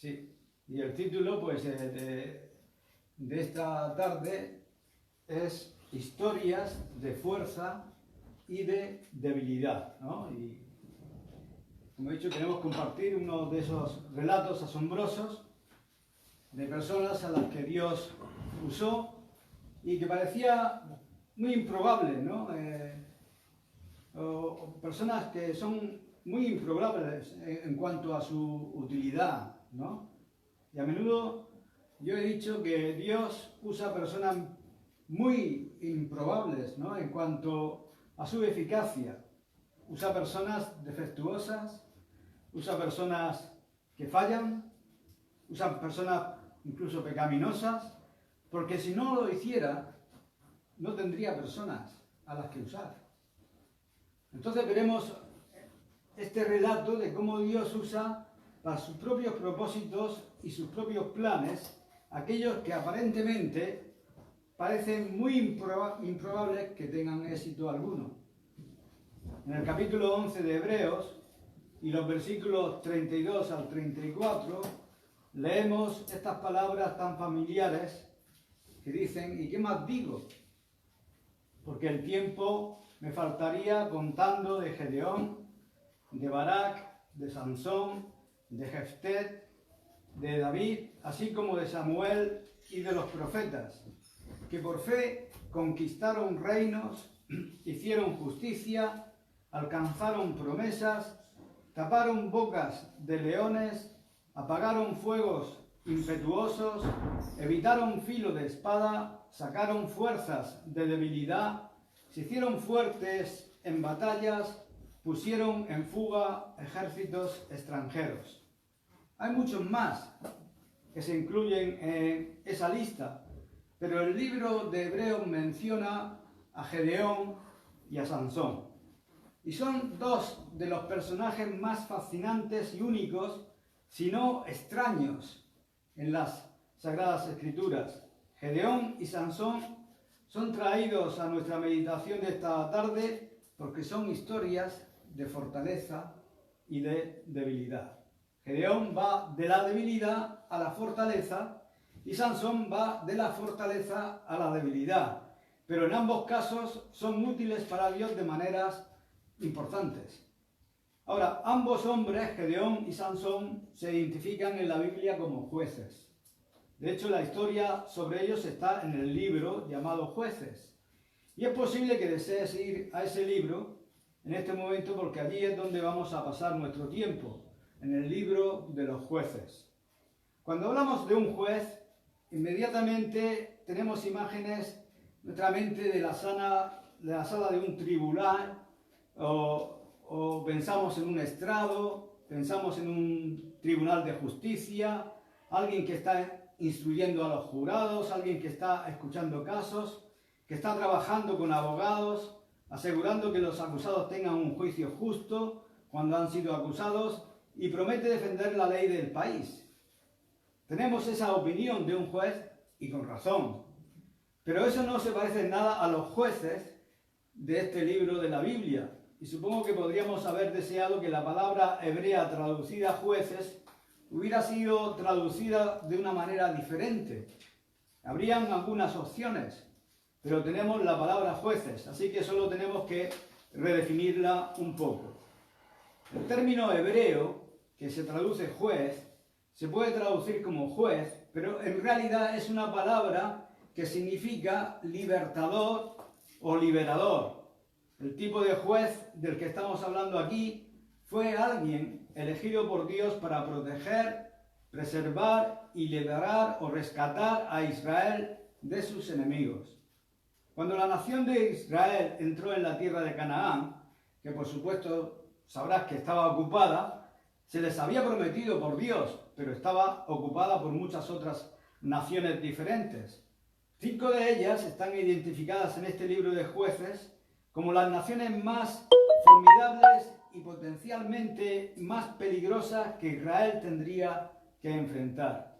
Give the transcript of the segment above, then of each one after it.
Sí, y el título pues, de esta tarde es Historias de fuerza y de debilidad, ¿no? Y como he dicho, queremos compartir uno de esos relatos asombrosos de personas a las que Dios usó y que parecía muy improbable, ¿no? O personas que son muy improbables en cuanto a su utilidad, ¿no? Y a menudo yo he dicho que Dios usa personas muy improbables, ¿no? En cuanto a su eficacia. Usa personas defectuosas, usa personas que fallan, usa personas incluso pecaminosas, porque si no lo hiciera, no tendría personas a las que usar. Entonces veremos este relato de cómo Dios usa para sus propios propósitos y sus propios planes aquellos que aparentemente parecen muy improbables que tengan éxito alguno. En el capítulo 11 de Hebreos y los versículos 32 al 34 leemos estas palabras tan familiares que dicen: ¿y qué más digo? Porque el tiempo me faltaría contando de Gedeón, de Barak, de Sansón, de Jefté, de David, así como de Samuel y de los profetas, que por fe conquistaron reinos, hicieron justicia, alcanzaron promesas, taparon bocas de leones, apagaron fuegos impetuosos, evitaron filo de espada, sacaron fuerzas de debilidad, se hicieron fuertes en batallas, pusieron en fuga ejércitos extranjeros. Hay muchos más que se incluyen en esa lista, pero el libro de Hebreos menciona a Gedeón y a Sansón. Y son dos de los personajes más fascinantes y únicos, si no extraños, en las Sagradas Escrituras. Gedeón y Sansón son traídos a nuestra meditación de esta tarde porque son historias de fortaleza y de debilidad. Gedeón va de la debilidad a la fortaleza y Sansón va de la fortaleza a la debilidad. Pero en ambos casos son útiles para Dios de maneras importantes. Ahora, ambos hombres, Gedeón y Sansón, se identifican en la Biblia como jueces. De hecho, la historia sobre ellos está en el libro llamado Jueces. Y es posible que desees ir a ese libro en este momento porque allí es donde vamos a pasar nuestro tiempo, en el libro de los jueces. Cuando hablamos de un juez, inmediatamente tenemos imágenes en nuestra mente de la sala de un tribunal, o pensamos en un estrado, pensamos en un tribunal de justicia, alguien que está instruyendo a los jurados, alguien que está escuchando casos, que está trabajando con abogados, asegurando que los acusados tengan un juicio justo cuando han sido acusados y promete defender la ley del país. Tenemos esa opinión de un juez y con razón, pero eso no se parece en nada a los jueces de este libro de la Biblia. Y supongo que podríamos haber deseado que la palabra hebrea traducida jueces hubiera sido traducida de una manera diferente. Habrían algunas opciones, pero tenemos la palabra jueces, así que solo tenemos que redefinirla un poco. El término hebreo, que se traduce juez, se puede traducir como juez, pero en realidad es una palabra que significa libertador o liberador. El tipo de juez del que estamos hablando aquí fue alguien elegido por Dios para proteger, preservar y liberar o rescatar a Israel de sus enemigos. Cuando la nación de Israel entró en la tierra de Canaán, que por supuesto sabrás que estaba ocupada, se les había prometido por Dios, pero estaba ocupada por muchas otras naciones diferentes. 5 de ellas están identificadas en este libro de Jueces como las naciones más formidables y potencialmente más peligrosas que Israel tendría que enfrentar.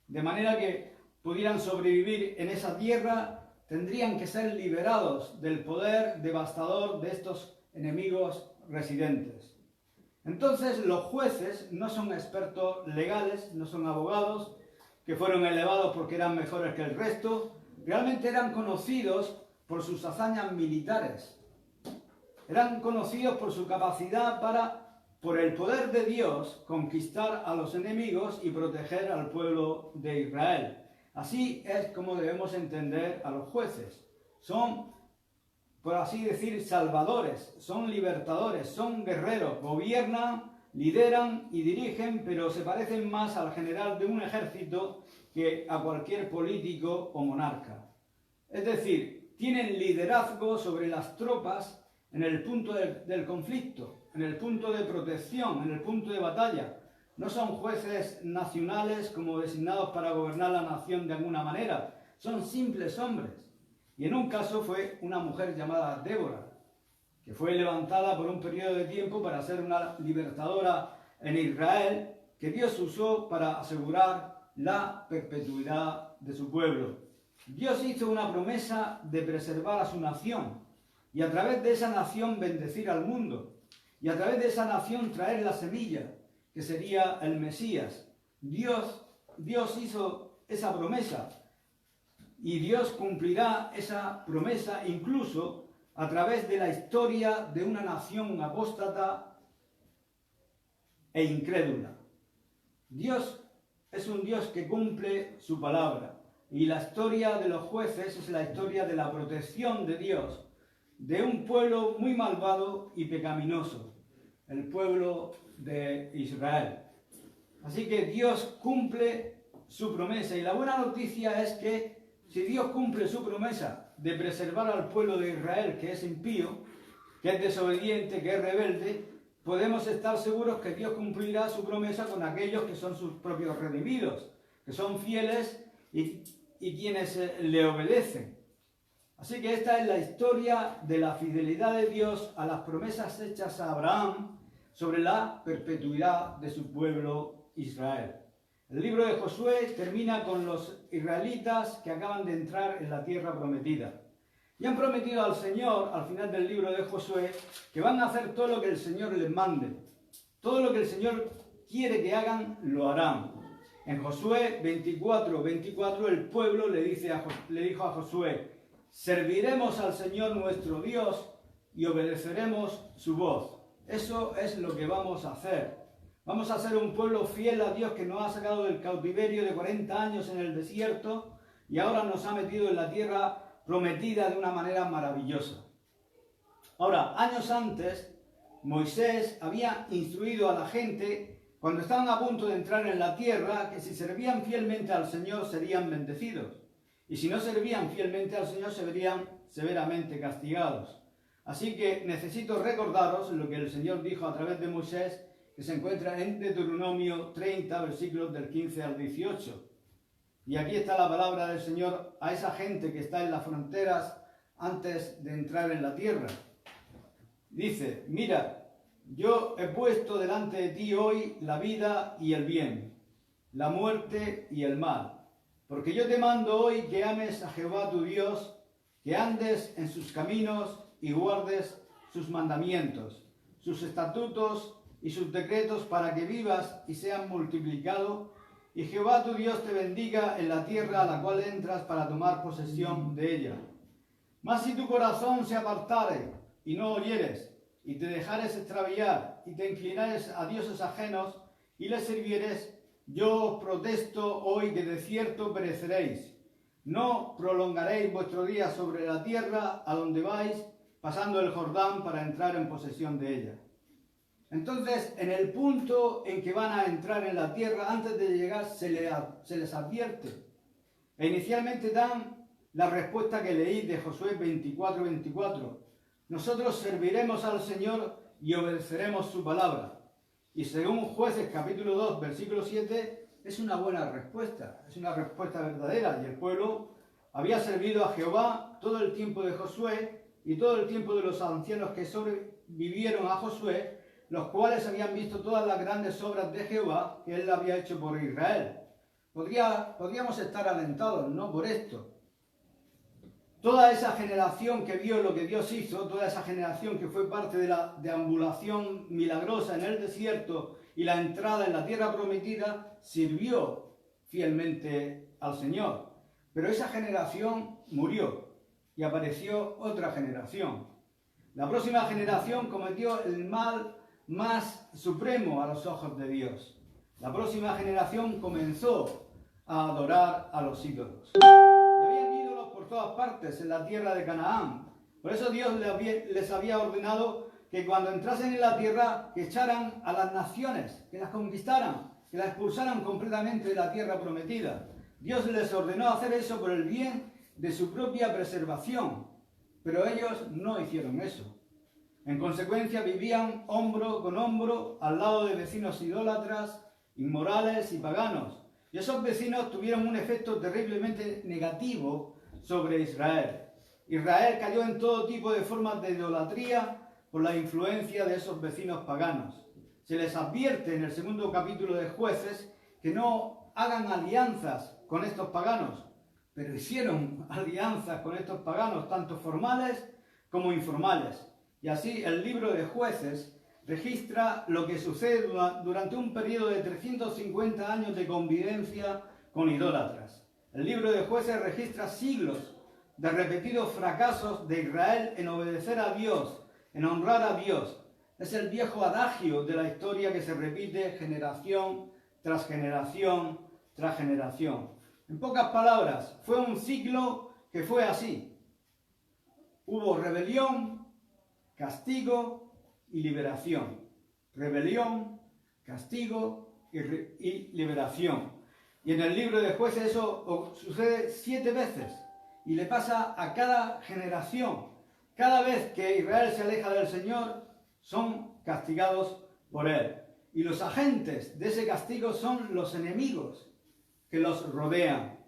De manera que pudieran sobrevivir en esa tierra, tendrían que ser liberados del poder devastador de estos enemigos residentes. Entonces los jueces no son expertos legales, no son abogados que fueron elevados porque eran mejores que el resto, realmente eran conocidos por sus hazañas militares, eran conocidos por su capacidad para, por el poder de Dios, conquistar a los enemigos y proteger al pueblo de Israel. Así es como debemos entender a los jueces. Son, por así decir, salvadores, son libertadores, son guerreros, gobiernan, lideran y dirigen, pero se parecen más al general de un ejército que a cualquier político o monarca. Es decir, tienen liderazgo sobre las tropas en el punto del conflicto, en el punto de protección, en el punto de batalla. No son jueces nacionales como designados para gobernar la nación de alguna manera, son simples hombres. Y en un caso fue una mujer llamada Débora, que fue levantada por un periodo de tiempo para ser una libertadora en Israel, que Dios usó para asegurar la perpetuidad de su pueblo. Dios hizo una promesa de preservar a su nación y a través de esa nación bendecir al mundo y a través de esa nación traer la semilla, que sería el Mesías. Dios hizo esa promesa y Dios cumplirá esa promesa incluso a través de la historia de una nación apóstata e incrédula. Dios es un Dios que cumple su palabra y la historia de los jueces es la historia de la protección de Dios de un pueblo muy malvado y pecaminoso, el pueblo de Israel. Así que Dios cumple su promesa y la buena noticia es que si Dios cumple su promesa de preservar al pueblo de Israel, que es impío, que es desobediente, que es rebelde, podemos estar seguros que Dios cumplirá su promesa con aquellos que son sus propios redimidos, que son fieles y quienes le obedecen. Así que esta es la historia de la fidelidad de Dios a las promesas hechas a Abraham sobre la perpetuidad de su pueblo Israel. El libro de Josué termina con los israelitas que acaban de entrar en la tierra prometida. Y han prometido al Señor, al final del libro de Josué, que van a hacer todo lo que el Señor les mande. Todo lo que el Señor quiere que hagan, lo harán. En Josué 24:24 el pueblo le dijo a Josué: serviremos al Señor nuestro Dios y obedeceremos su voz. Eso es lo que vamos a hacer. Vamos a ser un pueblo fiel a Dios que nos ha sacado del cautiverio de 40 años en el desierto y ahora nos ha metido en la tierra prometida de una manera maravillosa. Ahora, años antes, Moisés había instruido a la gente, cuando estaban a punto de entrar en la tierra, que si servían fielmente al Señor serían bendecidos. Y si no servían fielmente al Señor, se verían severamente castigados. Así que necesito recordaros lo que el Señor dijo a través de Moisés, que se encuentra en Deuteronomio 30, versículos del 15 al 18. Y aquí está la palabra del Señor a esa gente que está en las fronteras antes de entrar en la tierra. Dice: mira, yo he puesto delante de ti hoy la vida y el bien, la muerte y el mal. Porque yo te mando hoy que ames a Jehová tu Dios, que andes en sus caminos y guardes sus mandamientos, sus estatutos y sus decretos, para que vivas y sean multiplicados, y Jehová tu Dios te bendiga en la tierra a la cual entras para tomar posesión de ella. Mas si tu corazón se apartare y no oyeres, y te dejares extraviar, y te inclinares a dioses ajenos, y les sirvieres, yo os protesto hoy que de cierto pereceréis. No prolongaréis vuestro día sobre la tierra a donde vais, pasando el Jordán para entrar en posesión de ella. Entonces, en el punto en que van a entrar en la tierra, antes de llegar, se les advierte. E inicialmente dan la respuesta que leí de Josué 24:24. Nosotros serviremos al Señor y obedeceremos su palabra. Y según Jueces capítulo 2, versículo 7, es una buena respuesta, es una respuesta verdadera. Y el pueblo había servido a Jehová todo el tiempo de Josué y todo el tiempo de los ancianos que sobrevivieron a Josué, los cuales habían visto todas las grandes obras de Jehová que él había hecho por Israel. Podríamos estar alentados, ¿no?, por esto. Toda esa generación que vio lo que Dios hizo, toda esa generación que fue parte de la deambulación milagrosa en el desierto y la entrada en la tierra prometida, sirvió fielmente al Señor. Pero esa generación murió y apareció otra generación. La próxima generación cometió el mal más supremo a los ojos de Dios. La próxima generación comenzó a adorar a los ídolos. Y habían ídolos por todas partes en la tierra de Canaán. Por eso Dios les había ordenado que cuando entrasen en la tierra, que echaran a las naciones, que las conquistaran, que las expulsaran completamente de la tierra prometida. Dios les ordenó hacer eso por el bien de su propia preservación, pero ellos no hicieron eso. En consecuencia vivían hombro con hombro al lado de vecinos idólatras, inmorales y paganos. Y esos vecinos tuvieron un efecto terriblemente negativo sobre Israel. Israel cayó en todo tipo de formas de idolatría por la influencia de esos vecinos paganos. Se les advierte en el 2 capítulo de Jueces que no hagan alianzas con estos paganos, pero hicieron alianzas con estos paganos, tanto formales como informales. Y así el libro de Jueces registra lo que sucede durante un periodo de 350 años de convivencia con idólatras. El libro de Jueces registra siglos de repetidos fracasos de Israel en obedecer a Dios, en honrar a Dios. Es el viejo adagio de la historia que se repite generación tras generación tras generación. En pocas palabras, fue un ciclo que fue así. Hubo rebelión, castigo y liberación. Rebelión, castigo y liberación. Y en el libro de Jueces eso sucede 7 veces. Y le pasa a cada generación. Cada vez que Israel se aleja del Señor, son castigados por Él. Y los agentes de ese castigo son los enemigos que los rodean.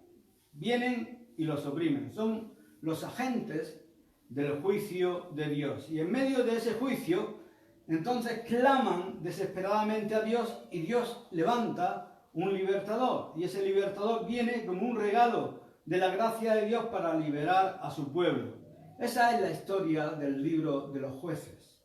Vienen y los oprimen. Son los agentes del juicio de Dios. Y en medio de ese juicio, entonces claman desesperadamente a Dios y Dios levanta un libertador. Y ese libertador viene como un regalo de la gracia de Dios para liberar a su pueblo. Esa es la historia del libro de los Jueces.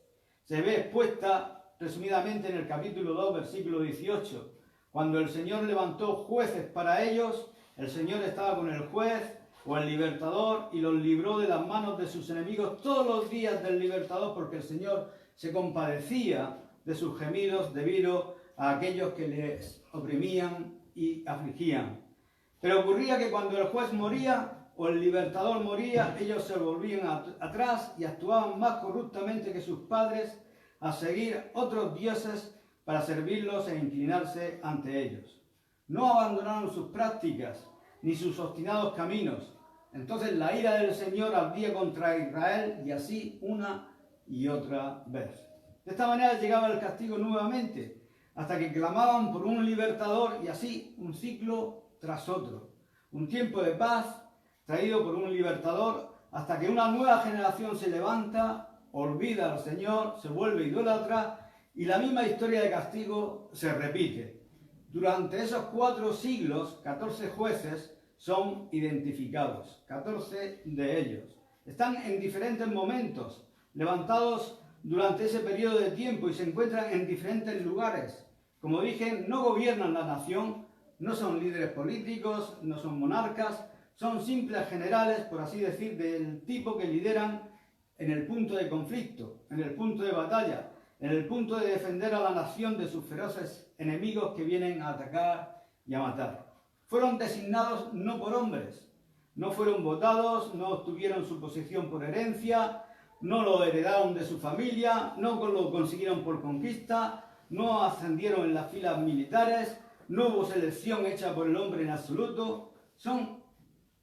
Se ve expuesta resumidamente en el capítulo 2, versículo 18. Cuando el Señor levantó jueces para ellos, el Señor estaba con el juez o el libertador y los libró de las manos de sus enemigos todos los días del libertador, porque el Señor se compadecía de sus gemidos debido a aquellos que les oprimían y afligían. Pero ocurría que cuando el juez moría o el libertador moría, ellos se volvían atrás y actuaban más corruptamente que sus padres a seguir otros dioses para servirlos e inclinarse ante ellos. No abandonaron sus prácticas ni sus obstinados caminos. Entonces la ira del Señor ardía contra Israel y así una y otra vez. De esta manera llegaba el castigo nuevamente, hasta que clamaban por un libertador y así un ciclo tras otro. Un tiempo de paz traído por un libertador hasta que una nueva generación se levanta, olvida al Señor, se vuelve idólatra y la misma historia de castigo se repite. Durante esos 4 siglos, 14 jueces son identificados, 14 de ellos. Están en diferentes momentos, levantados durante ese periodo de tiempo y se encuentran en diferentes lugares. Como dije, no gobiernan la nación, no son líderes políticos, no son monarcas, son simples generales, por así decir, del tipo que lideran en el punto de conflicto, en el punto de batalla, en el punto de defender a la nación de sus feroces enemigos que vienen a atacar y a matar. Fueron designados no por hombres, no fueron votados, no obtuvieron su posición por herencia, no lo heredaron de su familia, no lo consiguieron por conquista, no ascendieron en las filas militares, no hubo selección hecha por el hombre en absoluto. Son,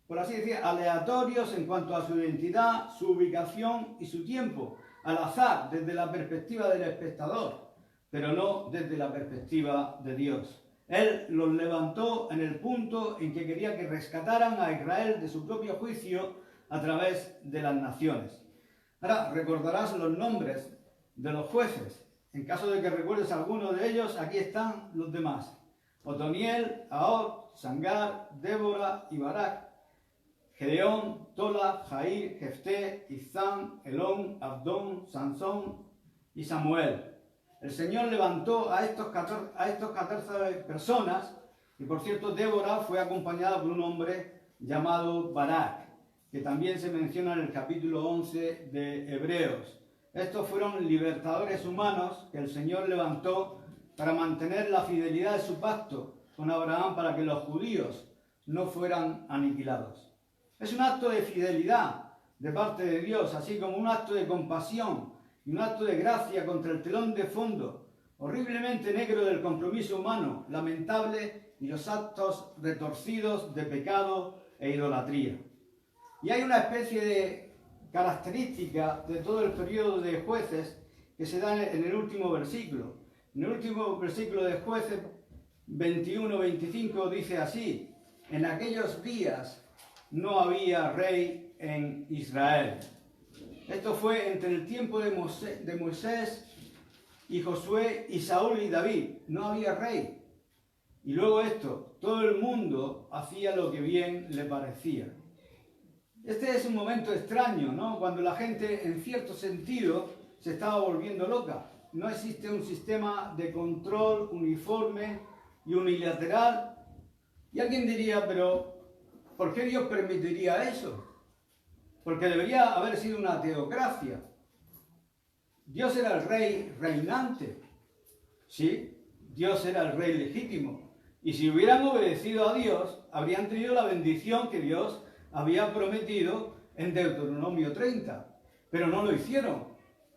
por así decir, aleatorios en cuanto a su identidad, su ubicación y su tiempo, al azar, desde la perspectiva del espectador, pero no desde la perspectiva de Dios. Él los levantó en el punto en que quería que rescataran a Israel de su propio juicio a través de las naciones. Ahora recordarás los nombres de los jueces. En caso de que recuerdes alguno de ellos, aquí están los demás: Otoniel, Ahod, Sangar, Débora y Barak. Gedeón, Tola, Jair, Jefté, Izán, Elón, Abdón, Sansón y Samuel. El Señor levantó a estos 14 personas, y por cierto Débora fue acompañada por un hombre llamado Barak, que también se menciona en el capítulo 11 de Hebreos. Estos fueron libertadores humanos que el Señor levantó para mantener la fidelidad de su pacto con Abraham para que los judíos no fueran aniquilados. Es un acto de fidelidad de parte de Dios, así como un acto de compasión y un acto de gracia contra el telón de fondo horriblemente negro del compromiso humano, lamentable, y los actos retorcidos de pecado e idolatría. Y hay una especie de característica de todo el periodo de Jueces que se da en el último versículo. En el último versículo de Jueces 21-25 dice así: en aquellos días no había rey en Israel. Esto fue entre el tiempo de Moisés y Josué y Saúl y David. No había rey. Y luego esto, todo el mundo hacía lo que bien le parecía. Este es un momento extraño, ¿no? Cuando la gente, en cierto sentido, se estaba volviendo loca. No existe un sistema de control uniforme y unilateral. Y alguien diría, pero ¿por qué Dios permitiría eso? Porque debería haber sido una teocracia. Dios era el rey reinante. Sí, Dios era el rey legítimo. Y si hubieran obedecido a Dios, habrían tenido la bendición que Dios había prometido en Deuteronomio 30. Pero no lo hicieron.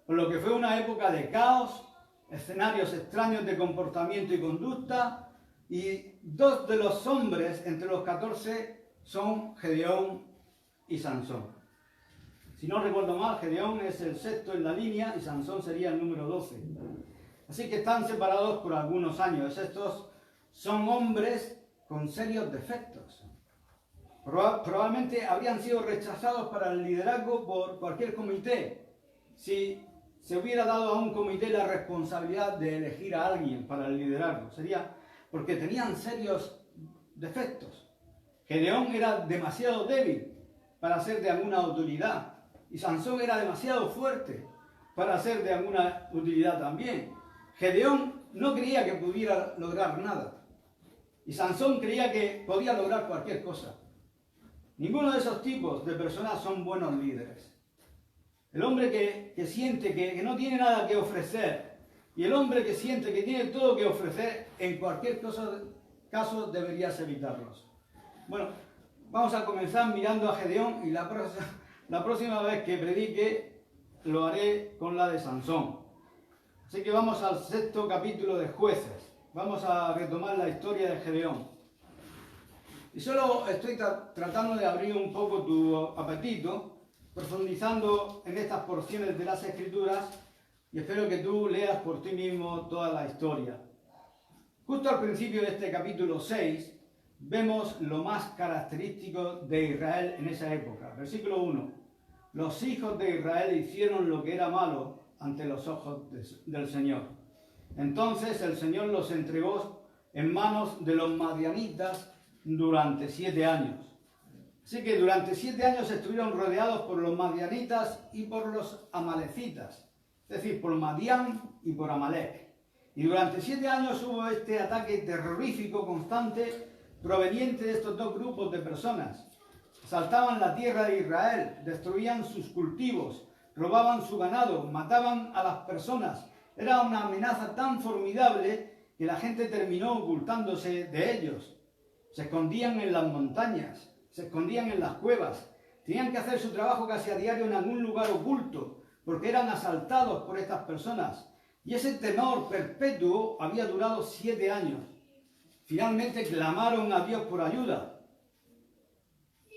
Por lo que fue una época de caos, escenarios extraños de comportamiento y conducta. Y dos de los hombres entre los 14 son Gedeón y Sansón. Si no recuerdo mal, Gedeón es el sexto en la línea y Sansón sería el número 12. Así que están separados por algunos años. Estos son hombres con serios defectos. Probablemente habrían sido rechazados para el liderazgo por cualquier comité. Si se hubiera dado a un comité la responsabilidad de elegir a alguien para el liderazgo, sería porque tenían serios defectos. Gedeón era demasiado débil para ser de alguna utilidad. Y Sansón era demasiado fuerte para ser de alguna utilidad también. Gedeón no creía que pudiera lograr nada. Y Sansón creía que podía lograr cualquier cosa. Ninguno de esos tipos de personas son buenos líderes. El hombre que siente que no tiene nada que ofrecer y el hombre que siente que tiene todo que ofrecer, en cualquier caso deberías evitarlos. Bueno, vamos a comenzar mirando a Gedeón y la próxima vez que predique lo haré con la de Sansón. Así que vamos al sexto capítulo de Jueces. Vamos a retomar la historia de Gedeón. Y solo estoy tratando de abrir un poco tu apetito, profundizando en estas porciones de las Escrituras, y espero que tú leas por ti mismo toda la historia. Justo al principio de este capítulo 6, vemos lo más característico de Israel en esa época. Versículo 1. Los hijos de Israel hicieron lo que era malo ante los ojos del Señor. Entonces el Señor los entregó en manos de los madianitas durante 7 años. Así que durante 7 años estuvieron rodeados por los madianitas y por los amalecitas, es decir, por Madián y por Amalek. Y durante 7 años hubo este ataque terrorífico constante proveniente de estos dos grupos de personas. Asaltaban la tierra de Israel, destruían sus cultivos, robaban su ganado, mataban a las personas. Era una amenaza tan formidable que la gente terminó ocultándose de ellos. Se escondían en las montañas, se escondían en las cuevas. Tenían que hacer su trabajo casi a diario en algún lugar oculto, porque eran asaltados por estas personas. Y ese temor perpetuo había durado 7 años. Finalmente clamaron a Dios por ayuda.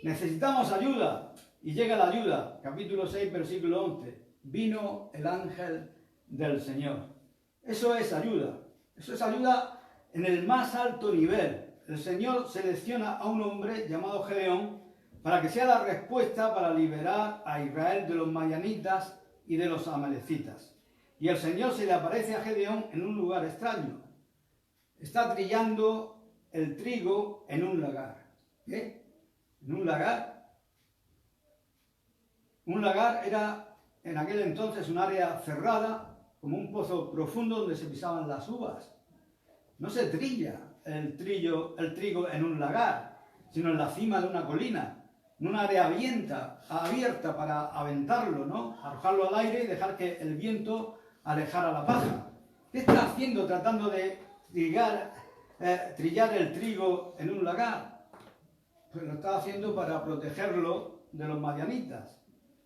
Necesitamos ayuda. Y llega la ayuda. Capítulo 6, versículo 11. Vino el ángel del Señor. Eso es ayuda. Eso es ayuda en el más alto nivel. El Señor selecciona a un hombre llamado Gedeón para que sea la respuesta para liberar a Israel de los madianitas y de los amalecitas. Y el Señor se le aparece a Gedeón en un lugar extraño. Está trillando el trigo en un lagar. ¿Qué? ¿En un lagar? Un lagar era en aquel entonces un área cerrada, como un pozo profundo donde se pisaban las uvas. No se trilla el trigo en un lagar, sino en la cima de una colina, en un área abierta para aventarlo, ¿no? Arrojarlo al aire y dejar que el viento alejara la paja. ¿Qué está haciendo tratando de trillar el trigo en un lagar? Pues lo está haciendo para protegerlo de los madianitas,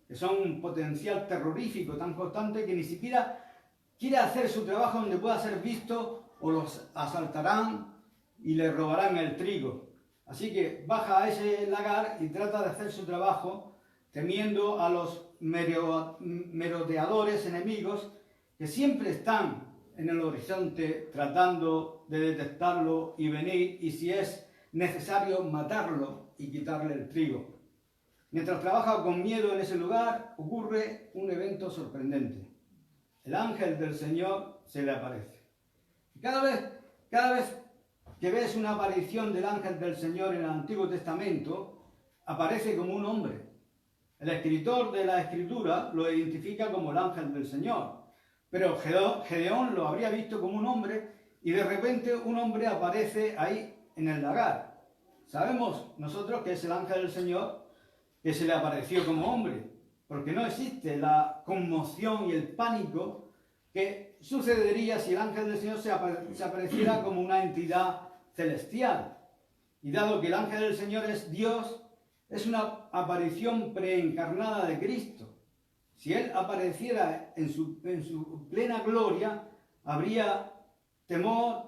que son un potencial terrorífico tan constante que ni siquiera quiere hacer su trabajo donde pueda ser visto o los asaltarán y le robarán el trigo. Así que baja a ese lagar y trata de hacer su trabajo temiendo a los merodeadores enemigos que siempre están en el horizonte tratando de detectarlo y venir, y si es necesario matarlo y quitarle el trigo. Mientras trabaja con miedo en ese lugar, ocurre un evento sorprendente. El ángel del Señor se le aparece. Y cada vez que ves una aparición del ángel del Señor en el Antiguo Testamento, aparece como un hombre. El escritor de la Escritura lo identifica como el ángel del Señor, pero Gedeón lo habría visto como un hombre y de repente un hombre aparece ahí en el lagar. Sabemos nosotros que es el ángel del Señor que se le apareció como hombre, porque no existe la conmoción y el pánico que sucedería si el ángel del Señor se apareciera como una entidad celestial. Y dado que el ángel del Señor es Dios, es una aparición preencarnada de Cristo. Si Él apareciera en su plena gloria, habría temor,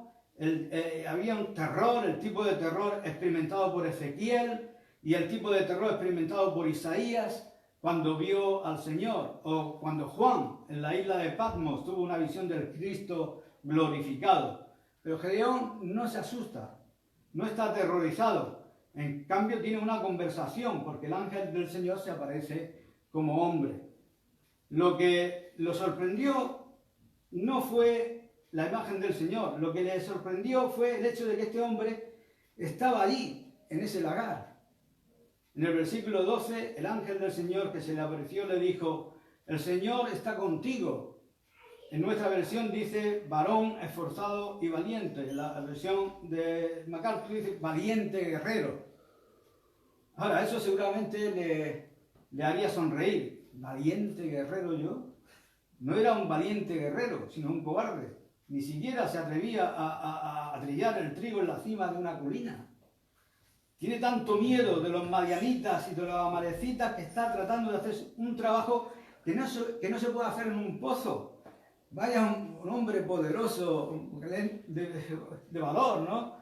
había un terror, el tipo de terror experimentado por Ezequiel y el tipo de terror experimentado por Isaías cuando vio al Señor, o cuando Juan en la isla de Patmos tuvo una visión del Cristo glorificado. Pero Gedeón no se asusta, no está aterrorizado. En cambio tiene una conversación porque el ángel del Señor se aparece como hombre. Lo que lo sorprendió no fue la imagen del Señor, lo que le sorprendió fue el hecho de que este hombre estaba allí, en ese lagar. En el versículo 12, el ángel del Señor que se le apareció le dijo: el Señor está contigo. En nuestra versión dice varón esforzado y valiente. En la versión de MacArthur dice valiente guerrero. Ahora, eso seguramente le haría sonreír. ¿Valiente guerrero yo? No era un valiente guerrero, sino un cobarde. Ni siquiera se atrevía a trillar el trigo en la cima de una colina. Tiene tanto miedo de los madianitas y de los amalecitas que está tratando de hacer un trabajo que no se puede hacer en un pozo. Vaya un hombre poderoso, de valor, ¿no?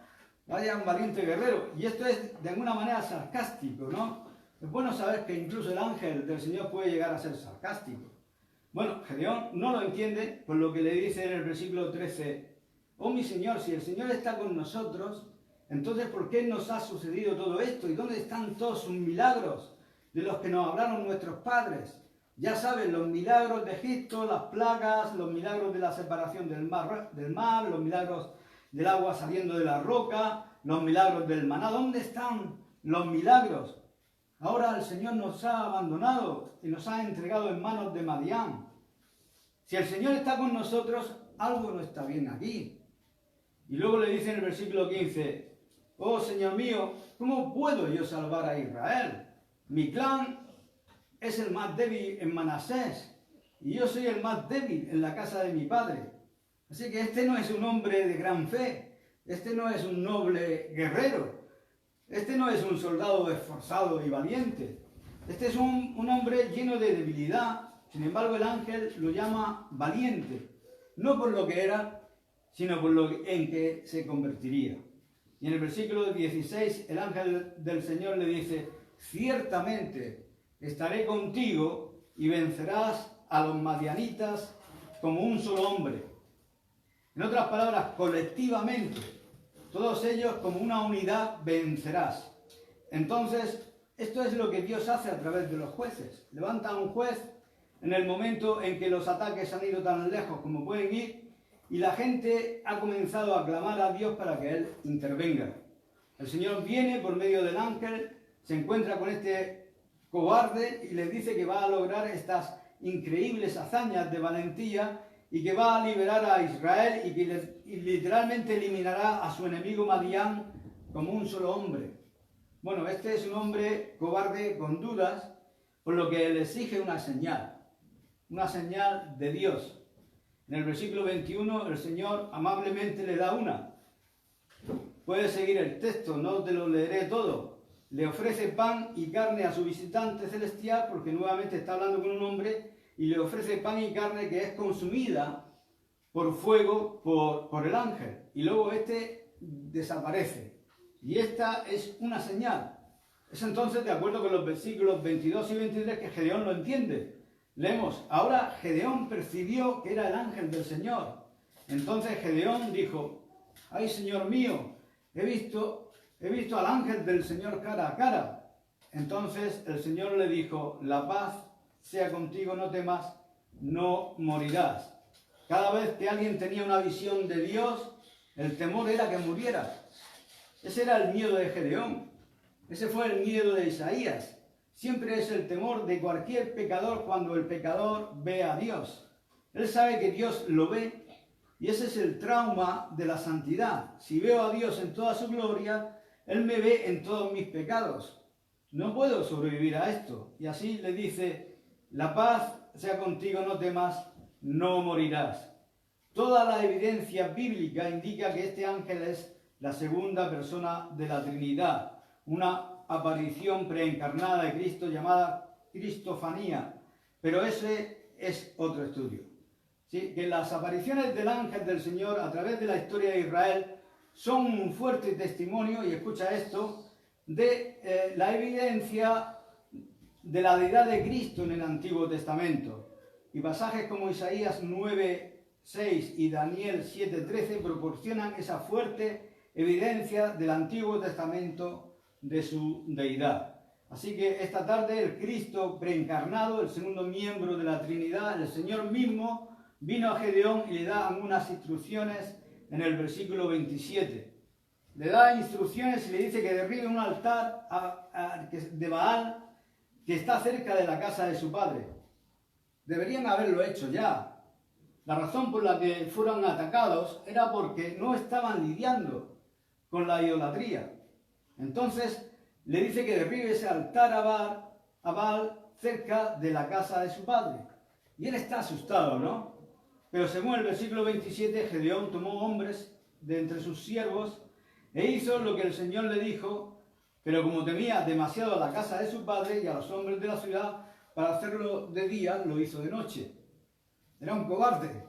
Vaya un valiente guerrero. Y esto es de alguna manera sarcástico, ¿no? Es bueno saber que incluso el ángel del Señor puede llegar a ser sarcástico. Bueno, Gedeón no lo entiende, por lo que le dice en el versículo 13: oh mi Señor, si el Señor está con nosotros, entonces ¿por qué nos ha sucedido todo esto? ¿Y dónde están todos sus milagros de los que nos hablaron nuestros padres? Ya saben, los milagros de Egipto, las plagas, los milagros de la separación del mar, los milagros del agua saliendo de la roca, los milagros del maná. ¿Dónde están los milagros? Ahora el Señor nos ha abandonado y nos ha entregado en manos de Madián. Si el Señor está con nosotros, algo no está bien aquí. Y luego le dice en el versículo 15: oh Señor mío, ¿cómo puedo yo salvar a Israel? Mi clan es el más débil en Manasés y yo soy el más débil en la casa de mi padre. Así que este no es un hombre de gran fe, este no es un noble guerrero, este no es un soldado esforzado y valiente, este es un hombre lleno de debilidad. Sin embargo, el ángel lo llama valiente, no por lo que era, sino por lo en que se convertiría. Y en el versículo 16, el ángel del Señor le dice: ciertamente estaré contigo y vencerás a los madianitas como un solo hombre. En otras palabras, colectivamente, todos ellos como una unidad vencerás. Entonces, esto es lo que Dios hace a través de los jueces. Levanta a un juez en el momento en que los ataques han ido tan lejos como pueden ir y la gente ha comenzado a clamar a Dios para que Él intervenga. El Señor viene por medio del ángel, se encuentra con cobarde y les dice que va a lograr estas increíbles hazañas de valentía y que va a liberar a Israel y que literalmente eliminará a su enemigo Madián como un solo hombre. Bueno, este es un hombre cobarde con dudas, por lo que le exige una señal de Dios. En el versículo 21 el Señor amablemente le da una. Puedes seguir el texto, no te lo leeré todo. Le ofrece pan y carne a su visitante celestial, porque nuevamente está hablando con un hombre, y le ofrece pan y carne que es consumida por fuego por el ángel. Y luego este desaparece. Y esta es una señal. Es entonces, de acuerdo con los versículos 22 y 23, que Gedeón lo entiende. Leemos: ahora Gedeón percibió que era el ángel del Señor. Entonces Gedeón dijo: ay, Señor mío, he visto al ángel del Señor cara a cara. Entonces el Señor le dijo: la paz sea contigo, no temas, no morirás. Cada vez que alguien tenía una visión de Dios, el temor era que muriera. Ese era el miedo de Gedeón. Ese fue el miedo de Isaías. Siempre es el temor de cualquier pecador cuando el pecador ve a Dios. Él sabe que Dios lo ve, y ese es el trauma de la santidad. Si veo a Dios en toda su gloria, Él me ve en todos mis pecados. No puedo sobrevivir a esto. Y así le dice: la paz sea contigo, no temas, no morirás. Toda la evidencia bíblica indica que este ángel es la segunda persona de la Trinidad, una aparición preencarnada de Cristo llamada cristofanía, pero ese es otro estudio. ¿Sí? Que las apariciones del ángel del Señor a través de la historia de Israel son un fuerte testimonio, y escucha esto, de la evidencia de la deidad de Cristo en el Antiguo Testamento. Y pasajes como Isaías 9:6 y Daniel 7:13 proporcionan esa fuerte evidencia del Antiguo Testamento de su deidad. Así que esta tarde el Cristo preencarnado, el segundo miembro de la Trinidad, el Señor mismo, vino a Gedeón y le da unas instrucciones en el versículo 27. Le da instrucciones y le dice que derribe un altar de Baal que está cerca de la casa de su padre. Deberían haberlo hecho ya. La razón por la que fueron atacados era porque no estaban lidiando con la idolatría. Entonces le dice que derribe ese altar a Baal cerca de la casa de su padre. Y él está asustado, ¿no? Pero según el versículo 27, Gedeón tomó hombres de entre sus siervos e hizo lo que el Señor le dijo, pero como temía demasiado a la casa de su padre y a los hombres de la ciudad, para hacerlo de día lo hizo de noche. Era un cobarde.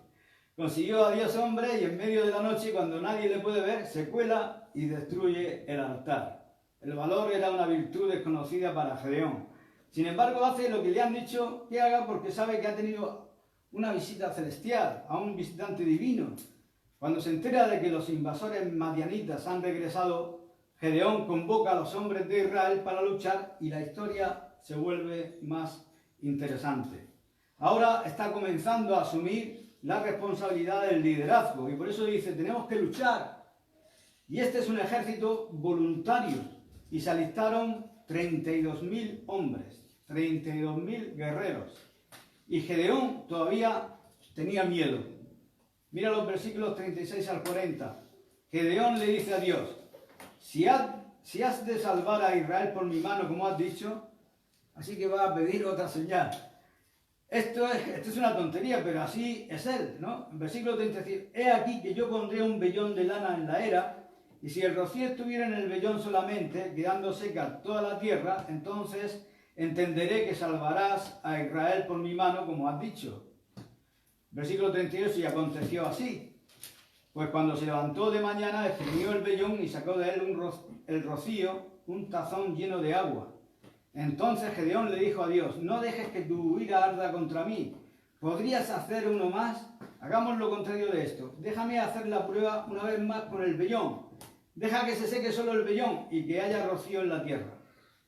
Consiguió a 10 hombres y en medio de la noche, cuando nadie le puede ver, se cuela y destruye el altar. El valor era una virtud desconocida para Gedeón. Sin embargo, hace lo que le han dicho que haga porque sabe que ha tenido una visita celestial, a un visitante divino. Cuando se entera de que los invasores madianitas han regresado, Gedeón convoca a los hombres de Israel para luchar y la historia se vuelve más interesante. Ahora está comenzando a asumir la responsabilidad del liderazgo y por eso dice: tenemos que luchar. Y este es un ejército voluntario y se alistaron 32.000 hombres, 32.000 guerreros. Y Gedeón todavía tenía miedo. Mira los versículos 36 al 40. Gedeón le dice a Dios: si has de salvar a Israel por mi mano, como has dicho, así que va a pedir otra señal. Esto es una tontería, pero así es él, ¿no? En versículo 36, he aquí que yo pondré un vellón de lana en la era, y si el rocío estuviera en el vellón solamente, quedando seca toda la tierra, entonces entenderé que salvarás a Israel por mi mano, como has dicho. Versículo 38, y aconteció así. Pues cuando se levantó de mañana, exprimió el vellón y sacó de él el rocío, un tazón lleno de agua. Entonces Gedeón le dijo a Dios: no dejes que tu ira arda contra mí. ¿Podrías hacer uno más? Hagamos lo contrario de esto. Déjame hacer la prueba una vez más con el vellón. Deja que se seque solo el vellón y que haya rocío en la tierra.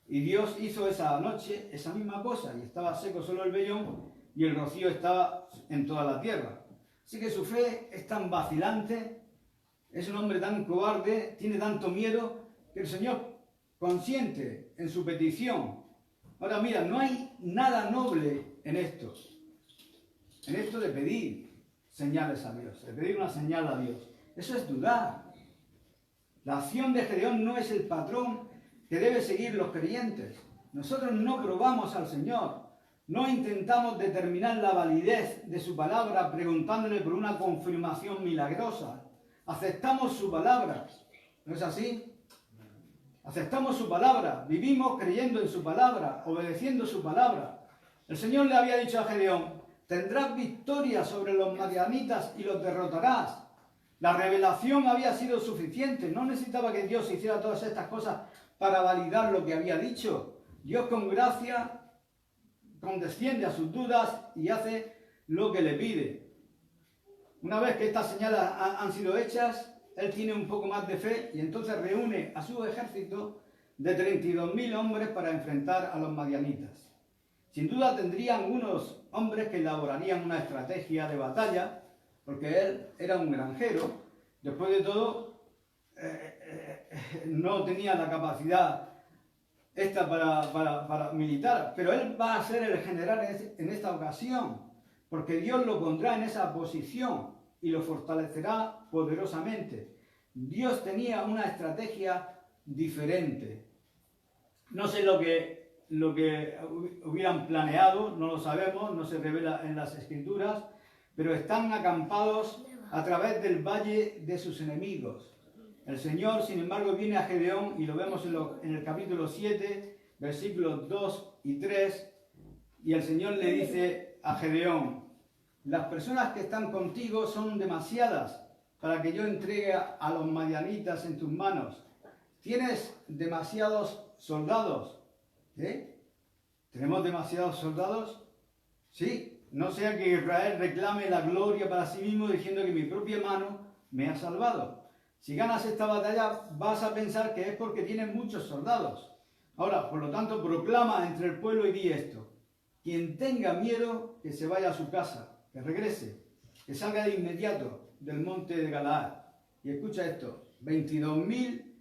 Y Dios hizo esa noche esa misma cosa, y estaba seco solo el vellón y el rocío estaba en toda la tierra. Así que su fe es tan vacilante, es un hombre tan cobarde, tiene tanto miedo, que el Señor consiente en su petición. Ahora mira, no hay nada noble en esto de pedir señales a Dios, de pedir una señal a Dios. Eso es dudar. La acción de Gedeón no es el patrón que deben seguir los creyentes. Nosotros no probamos al Señor, no intentamos determinar la validez de su palabra preguntándole por una confirmación milagrosa. Aceptamos su palabra, ¿no es así? Aceptamos su palabra, vivimos creyendo en su palabra, obedeciendo su palabra. El Señor le había dicho a Gedeón: tendrás victoria sobre los madianitas y los derrotarás. La revelación había sido suficiente, no necesitaba que Dios hiciera todas estas cosas para validar lo que había dicho. Dios con gracia condesciende a sus dudas y hace lo que le pide. Una vez que estas señales han sido hechas, él tiene un poco más de fe y entonces reúne a su ejército de 32.000 hombres para enfrentar a los madianitas. Sin duda tendrían unos hombres que elaborarían una estrategia de batalla, porque él era un granjero. Después de todo, no tenía la capacidad esta para militar, pero él va a ser el general en esta ocasión, porque Dios lo pondrá en esa posición y lo fortalecerá poderosamente. Dios tenía una estrategia diferente. No sé lo que hubieran planeado, no lo sabemos, no se revela en las Escrituras, pero están acampados a través del valle de sus enemigos. El Señor, sin embargo, viene a Gedeón, y lo vemos en el capítulo 7, versículos 2 y 3, y el Señor le dice a Gedeón: las personas que están contigo son demasiadas para que yo entregue a los madianitas en tus manos. Tienes demasiados soldados. ¿Tenemos demasiados soldados? Sí. No sea que Israel reclame la gloria para sí mismo diciendo que mi propia mano me ha salvado. Si ganas esta batalla, vas a pensar que es porque tienes muchos soldados. Ahora, por lo tanto, proclama entre el pueblo y di esto: quien tenga miedo, que se vaya a su casa, que regrese, que salga de inmediato del monte de Galaad. Y escucha esto: 22.000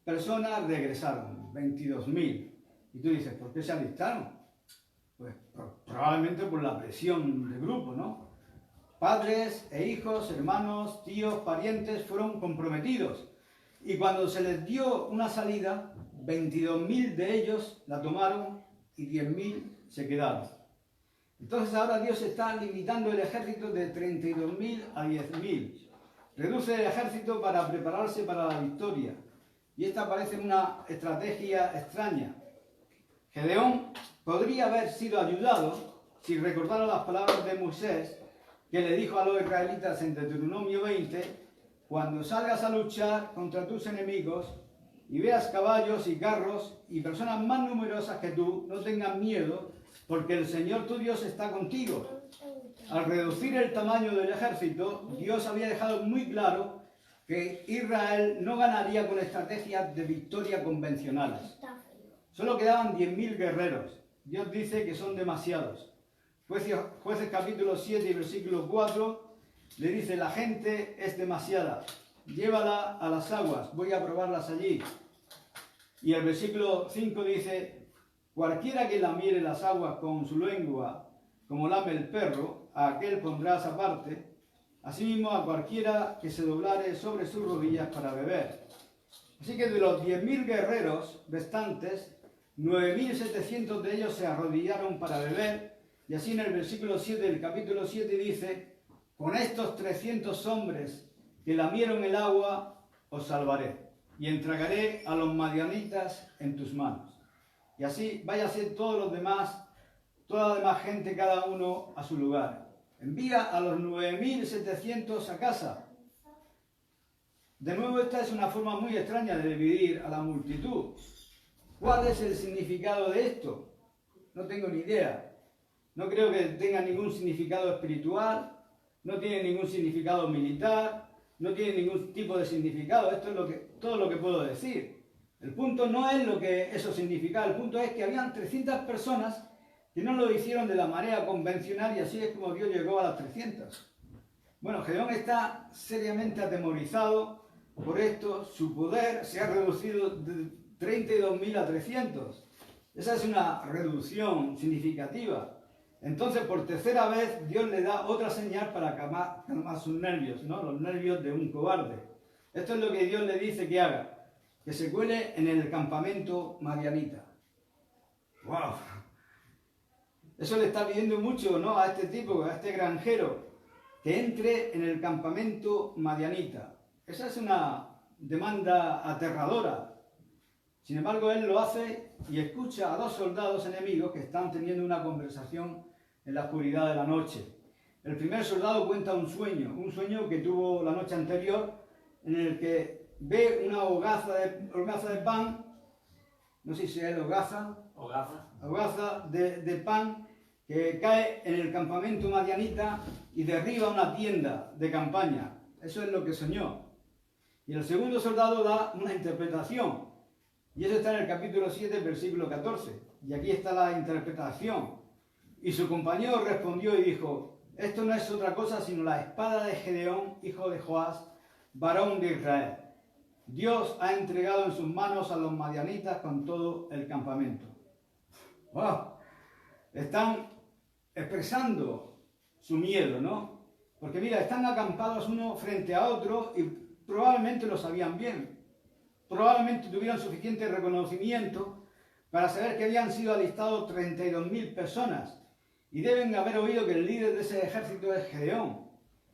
personas regresaron, 22.000. Y tú dices, ¿por qué se alistaron? Pues probablemente por la presión del grupo, ¿no? Padres e hijos, hermanos, tíos, parientes fueron comprometidos. Y cuando se les dio una salida, 22.000 de ellos la tomaron y 10.000 se quedaron. Entonces ahora Dios está limitando el ejército de 32.000 a 10.000. Reduce el ejército para prepararse para la victoria. Y esta parece una estrategia extraña. Gedeón podría haber sido ayudado si recordaron las palabras de Moisés, que le dijo a los israelitas en Deuteronomio 20: cuando salgas a luchar contra tus enemigos y veas caballos y carros y personas más numerosas que tú, no tengas miedo, porque el Señor tu Dios está contigo. Al reducir el tamaño del ejército, Dios había dejado muy claro que Israel no ganaría con estrategias de victoria convencionales. Solo quedaban 10.000 guerreros. Dios dice que son demasiados. Jueces capítulo 7 y versículo 4 le dice: la gente es demasiada, llévala a las aguas, voy a probarlas allí. Y el versículo 5 dice: cualquiera que lamiere las aguas con su lengua, como lame el perro, a aquel pondrás aparte, asimismo a cualquiera que se doblare sobre sus rodillas para beber. Así que de los 10.000 guerreros restantes, 9.700 de ellos se arrodillaron para beber, y así en el versículo 7 del capítulo 7 dice: con estos 300 hombres que lamieron el agua, os salvaré, y entregaré a los madianitas en tus manos. Y así váyase todos los demás, toda la demás gente, cada uno a su lugar. Envía a los 9.700 a casa. De nuevo, esta es una forma muy extraña de dividir a la multitud. ¿Cuál es el significado de esto? No tengo ni idea. No creo que tenga ningún significado espiritual, no tiene ningún significado militar, no tiene ningún tipo de significado. Esto es todo lo que puedo decir. El punto no es lo que eso significaba, el punto es que habían 300 personas que no lo hicieron de la manera convencional, y así es como Dios llegó a las 300. Bueno, Gedeón está seriamente atemorizado por esto. Su poder se ha reducido de 32.000 a 300. Esa es una reducción significativa. Entonces, por tercera vez, Dios le da otra señal para calmar sus nervios, ¿no? Los nervios de un cobarde. Esto es lo que Dios le dice que haga, que se cuele en el campamento madianita. ¡Wow! Eso le está pidiendo mucho, ¿no? A este tipo, a este granjero, que entre en el campamento madianita. Esa es una demanda aterradora. Sin embargo, él lo hace y escucha a dos soldados enemigos que están teniendo una conversación en la oscuridad de la noche. El primer soldado cuenta un sueño que tuvo la noche anterior, en el que ve una hogaza de pan, no sé si es hogaza de pan, que cae en el campamento madianita y derriba una tienda de campaña. Eso es lo que soñó. Y el segundo soldado da una interpretación. Y eso está en el capítulo 7, versículo 14. Y aquí está la interpretación. Y su compañero respondió y dijo: esto no es otra cosa sino la espada de Gedeón, hijo de Joás, varón de Israel. Dios ha entregado en sus manos a los madianitas con todo el campamento. ¡Wow! Están expresando su miedo, ¿no? Porque mira, están acampados uno frente a otro y probablemente lo sabían bien. Probablemente tuvieron suficiente reconocimiento para saber que habían sido alistados 32.000 personas y deben haber oído que el líder de ese ejército es Gedeón.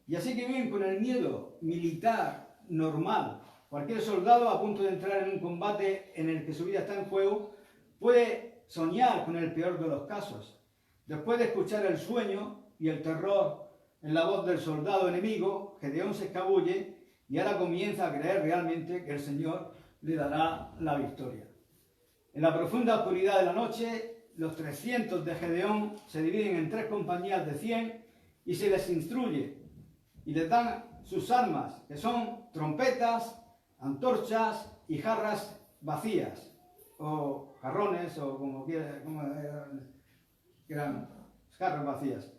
Y así que viven con el miedo militar normal. Cualquier soldado a punto de entrar en un combate en el que su vida está en juego puede soñar con el peor de los casos. Después de escuchar el sueño y el terror en la voz del soldado enemigo, Gedeón se escabulle y ahora comienza a creer realmente que el Señor le dará la victoria. En la profunda oscuridad de la noche, los 300 de Gedeón se dividen en 3 compañías de 100 y se les instruye y les dan sus armas, que son trompetas, antorchas y jarras vacías, o jarrones, o como quieran, eran jarras vacías.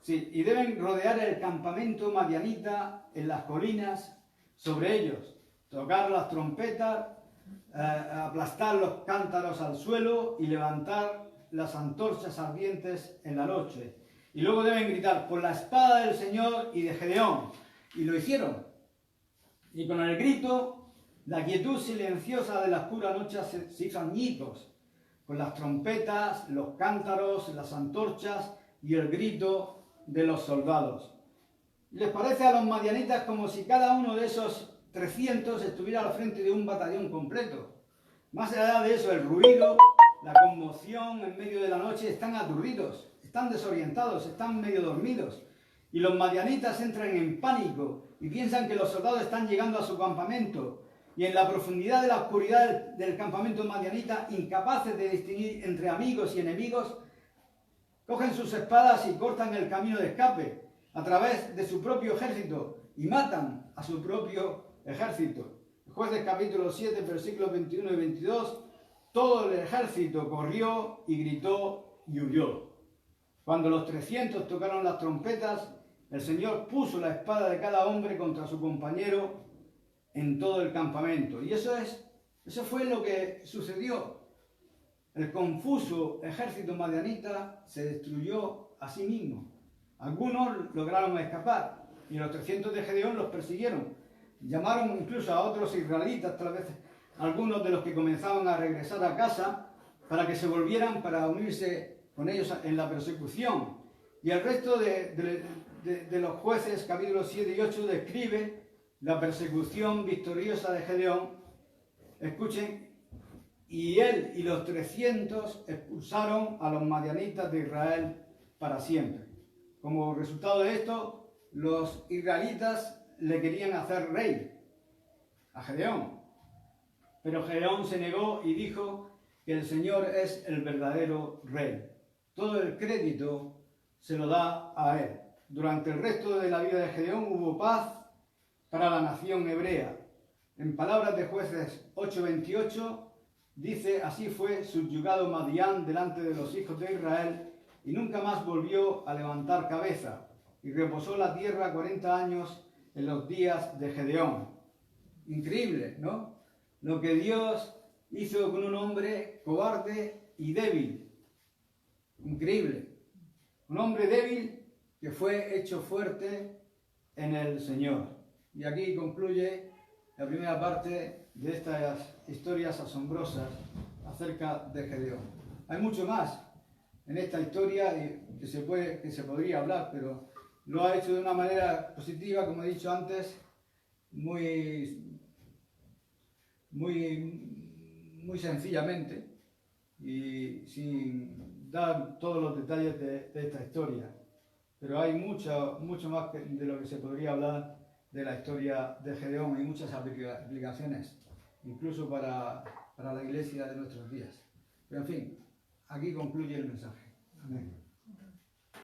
Sí, y deben rodear el campamento madianita en las colinas sobre ellos, tocar las trompetas, aplastar los cántaros al suelo y levantar las antorchas ardientes en la noche. Y luego deben gritar: por la espada del Señor y de Gedeón. Y lo hicieron. Y con el grito, la quietud silenciosa de la oscura noche se hizo añicos, con las trompetas, los cántaros, las antorchas y el grito de los soldados. Les parece a los madianitas como si cada uno de esos 300 estuviera al frente de un batallón completo. Más allá de eso, el ruido, la conmoción en medio de la noche, están aturdidos, están desorientados, están medio dormidos. Y los madianitas entran en pánico y piensan que los soldados están llegando a su campamento. Y en la profundidad de la oscuridad del campamento madianita, incapaces de distinguir entre amigos y enemigos, cogen sus espadas y cortan el camino de escape a través de su propio ejército y matan a su propio ejército. Jueces capítulo 7, versículos 21 y 22, todo el ejército corrió y gritó y huyó. Cuando los 300 tocaron las trompetas, el Señor puso la espada de cada hombre contra su compañero en todo el campamento. Y eso fue lo que sucedió. El confuso ejército madianita se destruyó a sí mismo. Algunos lograron escapar y los 300 de Gedeón los persiguieron. Llamaron incluso a otros israelitas, tal vez algunos de los que comenzaban a regresar a casa, para que se volvieran para unirse con ellos en la persecución. Y el resto de los jueces, capítulos 7 y 8, describe la persecución victoriosa de Gedeón. Escuchen: y él y los 300 expulsaron a los madianitas de Israel para siempre. Como resultado de esto, los israelitas le querían hacer rey a Gedeón. Pero Gedeón se negó y dijo que el Señor es el verdadero rey. Todo el crédito se lo da a él. Durante el resto de la vida de Gedeón hubo paz para la nación hebrea. En palabras de Jueces 8:28, dice: así fue subyugado Madián delante de los hijos de Israel y nunca más volvió a levantar cabeza. Y reposó la tierra 40 años en los días de Gedeón. Increíble, ¿no? Lo que Dios hizo con un hombre cobarde y débil. Increíble. Un hombre débil que fue hecho fuerte en el Señor. Y aquí concluye la primera parte de estas historias asombrosas acerca de Gedeón. Hay mucho más en esta historia que se podría hablar, pero lo ha hecho de una manera positiva, como he dicho antes, muy sencillamente y sin dar todos los detalles de esta historia. Pero hay mucho más de lo que se podría hablar de la historia de Gedeón y muchas aplicaciones, incluso para la iglesia de nuestros días. Pero en fin, aquí concluye el mensaje. Amén.